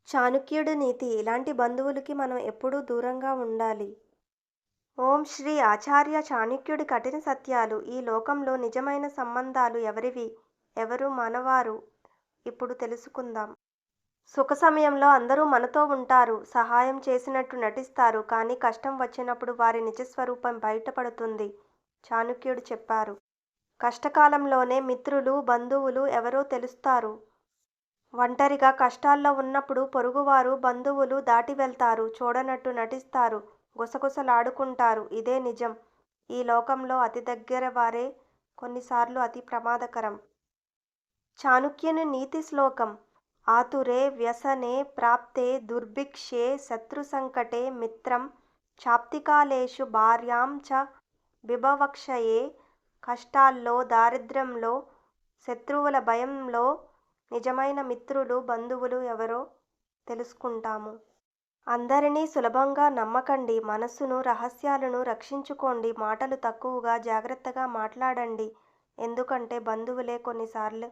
చాణక్యుడి నీతి: ఇలాంటి బంధువులకి మనం ఎప్పుడూ దూరంగా ఉండాలి. ఓం శ్రీ ఆచార్య చాణక్యుడి కఠిన సత్యాలు: ఈ లోకంలో నిజమైన సంబంధాలు ఎవరివి? ఎవరు మనవారు? ఇప్పుడు తెలుసుకుందాం. సుఖ సమయంలో అందరూ మనతో ఉంటారు. సహాయం చేసినట్టు నటిస్తారు. కానీ కష్టం వచ్చినప్పుడు వారి నిజస్వరూపం బయటపడుతుంది. చాణక్యుడు చెప్పారు. కష్టకాలంలోనే మిత్రులు, బంధువులు ఎవరో తెలుస్తారు. ఒంటరిగా కష్టాల్లో ఉన్నప్పుడు పొరుగువారు, బంధువులు దాటి వెళ్తారు. చూడనట్టు నటిస్తారు. గుసగుసలాడుకుంటారు. ఇదే నిజం. ఈ లోకంలో అతి దగ్గర వారే కొన్నిసార్లు అతి ప్రమాదకరం. చాణక్యుని నీతి శ్లోకం: ఆతురే వ్యసనే ప్రాప్తే దుర్భిక్షే శత్రుసంకటే మిత్రం చాప్తికాలేషు భార్యాం చ బిభవక్షయే. కష్టాల్లో, దారిద్ర్యంలో, శత్రువుల భయంలో నిజమైన మిత్రులు, బంధువులు ఎవరో తెలుసుకుంటాము. అందరినీ సులభంగా నమ్మకండి. మనసును, రహస్యాలను రక్షించుకోండి. మాటలు తక్కువగా, జాగ్రత్తగా మాట్లాడండి. ఎందుకంటే బంధువులే కొన్నిసార్లు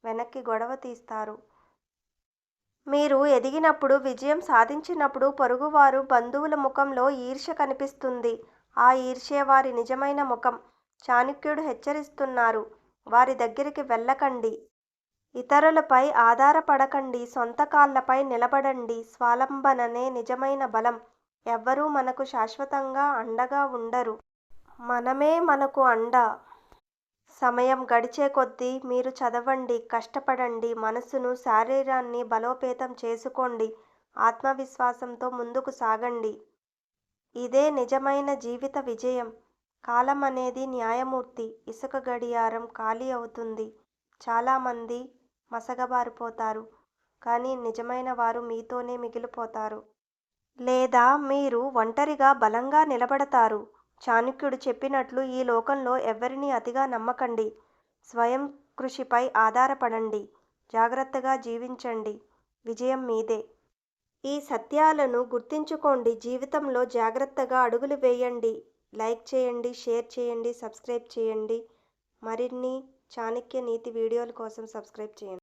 వెనక్కి గొడవ తీస్తారు. మీరు ఎదిగినప్పుడు, విజయం సాధించినప్పుడు పొరుగువారు, బంధువుల ముఖంలో ఈర్ష్య కనిపిస్తుంది. ఆ ఈర్ష్యే వారి నిజమైన ముఖం. చాణక్యుడు హెచ్చరిస్తున్నారు. వారి దగ్గరికి వెళ్ళకండి. ఇతరులపై ఆధారపడకండి. సొంత కాళ్లపై నిలబడండి. స్వావలంబననే నిజమైన బలం. ఎవ్వరూ మనకు శాశ్వతంగా అండగా ఉండరు. మనమే మనకు అండ. సమయం గడిచే కొద్దీ మీరు చదవండి, కష్టపడండి, మనసును, శరీరాన్ని బలోపేతం చేసుకోండి. ఆత్మవిశ్వాసంతో ముందుకు సాగండి. ఇదే నిజమైన జీవిత విజయం. కాలం అనేది న్యాయమూర్తి. ఇసుక గడియారం ఖాళీ అవుతుంది. చాలామంది మసకబారిపోతారు. కానీ నిజమైన వారు మీతోనే మిగిలిపోతారు. లేదా మీరు ఒంటరిగా బలంగా నిలబడతారు. చాణక్యుడు చెప్పినట్లు ఈ లోకంలో ఎవ్వరినీ అతిగా నమ్మకండి. స్వయం కృషిపై ఆధారపడండి. జాగ్రత్తగా జీవించండి. విజయం మీదే. ఈ సత్యాలను గుర్తుంచుకోండి. జీవితంలో జాగ్రత్తగా అడుగులు వేయండి. లైక్ చేయండి, షేర్ చేయండి, సబ్స్క్రైబ్ చేయండి. మరిన్ని చాణక్య నీతి వీడియోల కోసం సబ్స్క్రైబ్ చేయండి.